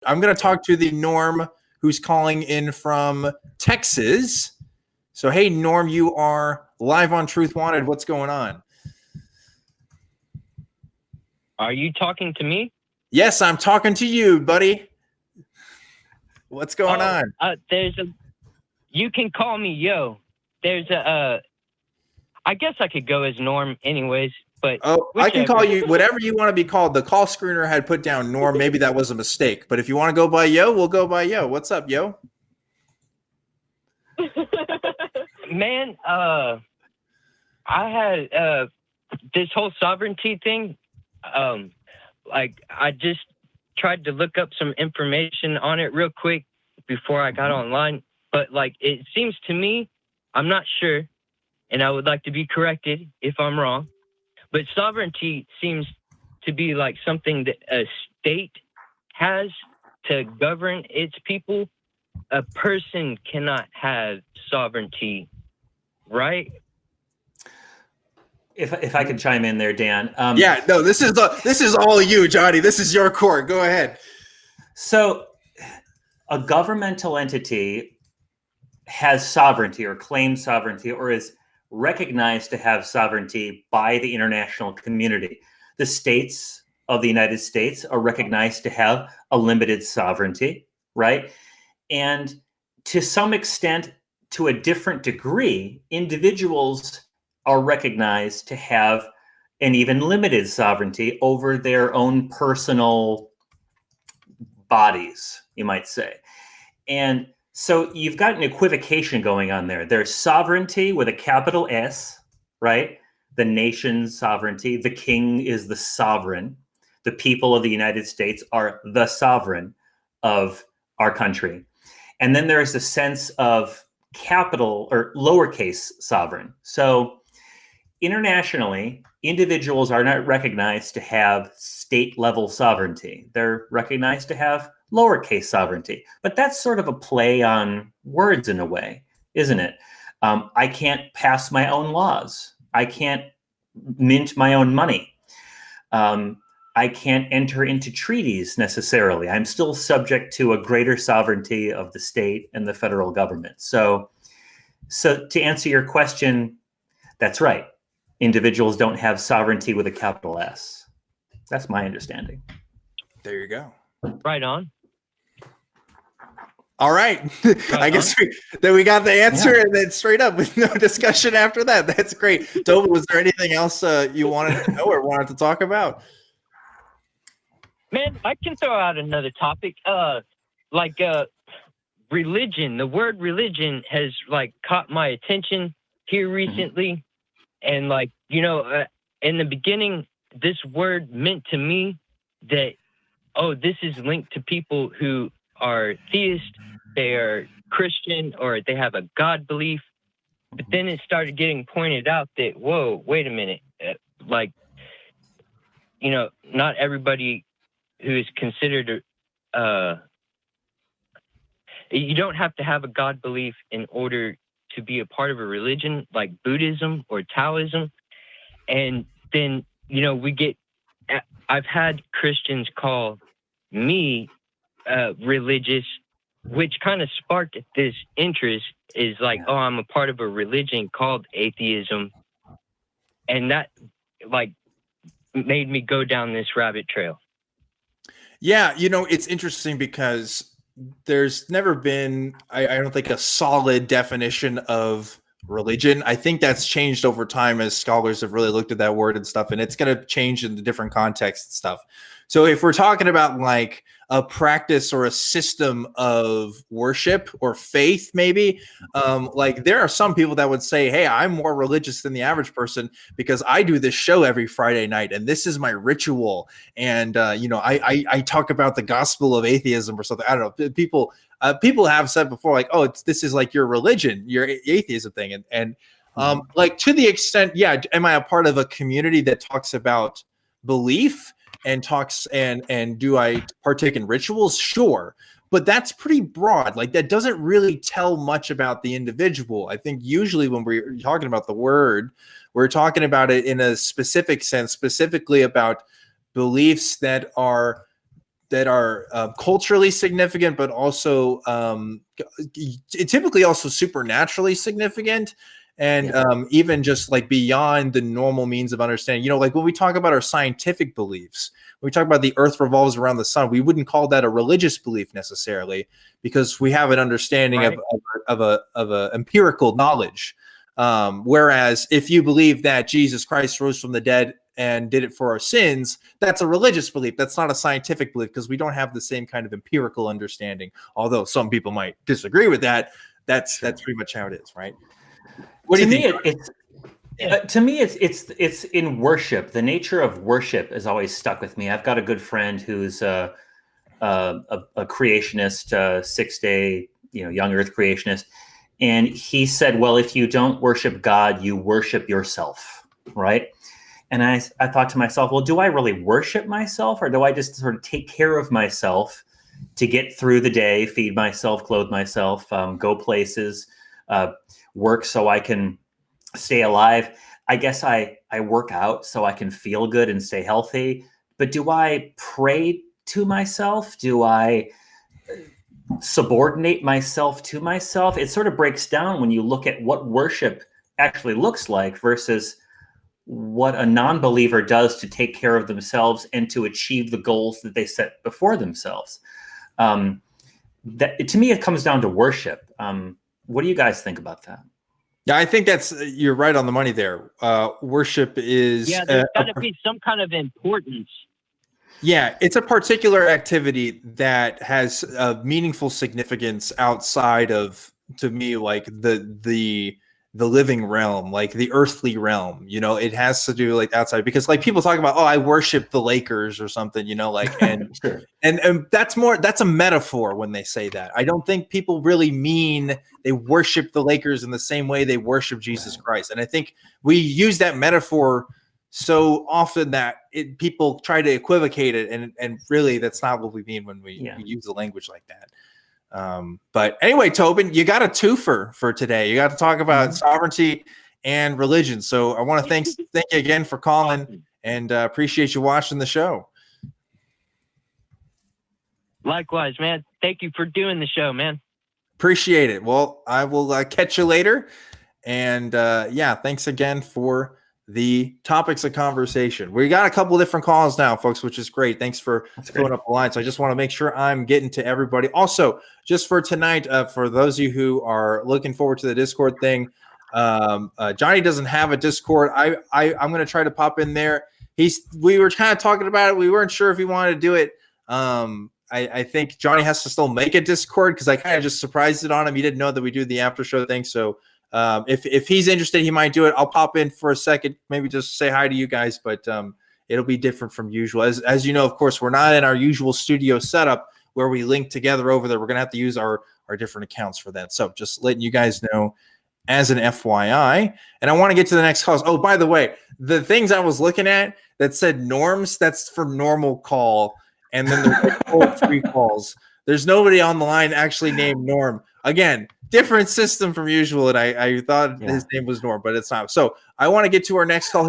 I'm going to talk to the Norm who's calling in from Texas. So, hey, Norm, you are live on Truth Wanted. What's going on? Are you talking to me? Yes, I'm talking to you, buddy. What's going on? You can call me Yo. I guess I could go as Norm anyways, but whichever. I can call you whatever you want to be called. The call screener had put down Norm. Maybe that was a mistake, but if you want to go by Yo, we'll go by Yo. What's up, Yo? Man, I had this whole sovereignty thing. I just tried to look up some information on it real quick before I got online, but it seems to me, I'm not sure, and I would like to be corrected if I'm wrong, but sovereignty seems to be something that a state has to govern its people. A person cannot have sovereignty, right? If I could chime in there, Dan. This is all you, Johnny. This is your court. Go ahead. So, a governmental entity has sovereignty or claims sovereignty or is recognized to have sovereignty by the international community. The states of the United States are recognized to have a limited sovereignty, right? And to some extent, to a different degree, individuals are recognized to have an even limited sovereignty over their own personal bodies, you might say. And so you've got an equivocation going on there. There's sovereignty with a capital S, right? The nation's sovereignty. The king is the sovereign. The people of the United States are the sovereign of our country. And then there's a sense of capital or lowercase sovereign. So internationally, individuals are not recognized to have state-level sovereignty. They're recognized to have lowercase sovereignty. But that's sort of a play on words in a way, isn't it? I can't pass my own laws. I can't mint my own money. I can't enter into treaties necessarily. I'm still subject to a greater sovereignty of the state and the federal government. So to answer your question, that's right. Individuals don't have sovereignty with a capital S. That's my understanding. There you go. Right on. All right. I guess we got the answer and then straight up with no discussion after that. That's great. Tobin, was there anything else you wanted to know or wanted to talk about? Man, I can throw out another topic. Religion. The word religion has caught my attention here recently. And in the beginning, this word meant to me that, this is linked to people who are theists, they are Christian, or they have a God belief. But then it started getting pointed out that, whoa, wait a minute. Not everybody who is considered, you don't have to have a God belief in order to be a part of a religion like Buddhism or Taoism. And then, I've had Christians call me religious, which kind of sparked this interest is I'm a part of a religion called atheism. And that made me go down this rabbit trail. Yeah. It's interesting because there's never been, I don't think, a solid definition of religion. I think that's changed over time as scholars have really looked at that word and stuff, and it's going to change in the different contexts and stuff. So if we're talking about a practice or a system of worship or faith, maybe, there are some people that would say, hey, I'm more religious than the average person because I do this show every Friday night and this is my ritual. And, I talk about the gospel of atheism or something. I don't know. People have said before, this is your religion, your atheism thing. And to the extent, am I a part of a community that talks about belief and talks and do I partake in rituals? Sure. But that's pretty broad. That doesn't really tell much about the individual. I think usually when we're talking about the word, we're talking about it in a specific sense, specifically about beliefs that are culturally significant, but also typically also supernaturally significant. And even just like beyond the normal means of understanding, like when we talk about our scientific beliefs, when we talk about the earth revolves around the sun, we wouldn't call that a religious belief necessarily, because we have an understanding of a empirical knowledge. Whereas if you believe that Jesus Christ rose from the dead and did it for our sins, that's a religious belief. That's not a scientific belief, because we don't have the same kind of empirical understanding. Although some people might disagree with that, that's pretty much how it is, right? What do you think? To me, it's in worship. The nature of worship has always stuck with me. I've got a good friend who's a creationist, 6-day, young Earth creationist, and he said, "Well, if you don't worship God, you worship yourself, right?" And I thought to myself, well, do I really worship myself, or do I just sort of take care of myself to get through the day, feed myself, clothe myself, go places, work so I can stay alive? I guess I work out so I can feel good and stay healthy. But do I pray to myself? Do I subordinate myself to myself? It sort of breaks down when you look at what worship actually looks like versus what a non-believer does to take care of themselves and to achieve the goals that they set before themselves. That, to me, it comes down to worship. What do you guys think about that? Yeah, I think you're right on the money there. Worship is there's got to be some kind of importance. Yeah, it's a particular activity that has a meaningful significance outside of, to me, like the living realm, like the earthly realm. It has to do like outside, because like people talk about, oh, I worship the Lakers or something, like, and Sure. and that's a metaphor when they say that. I don't think people really mean they worship the Lakers in the same way they worship Jesus Christ. And I think we use that metaphor so often that people try to equivocate it, and really that's not what we mean when we use the language like that. But anyway, Tobin, you got a twofer for today. You got to talk about sovereignty and religion. So I want to thank you again for calling, and appreciate you watching the show. Likewise, man. Thank you for doing the show, man. Appreciate it. Well, I will catch you later. And thanks again for the topics of conversation. We got a couple of different calls now, folks, which is great. Thanks for filling up the line. So I just want to make sure I'm getting to everybody. Also, just for tonight, for those of you who are looking forward to the Discord thing, Johnny doesn't have a Discord. I'm going to try to pop in there. We were kind of talking about it. We weren't sure if he wanted to do it. I think Johnny has to still make a Discord, because I kind of just surprised it on him. He didn't know that we do the after show thing. So if he's interested, he might do it. I'll pop in for a second, maybe just say hi to you guys, but it'll be different from usual. As you know, of course, we're not in our usual studio setup where we link together over there. We're going to have to use our different accounts for that. So just letting you guys know as an FYI. And I want to get to the next calls. Oh, by the way, the things I was looking at that said norms, that's for normal call. And then there's like 3 calls. There's nobody on the line actually named Norm. Again, different system from usual. And I thought his name was Norm, but it's not. So I want to get to our next call.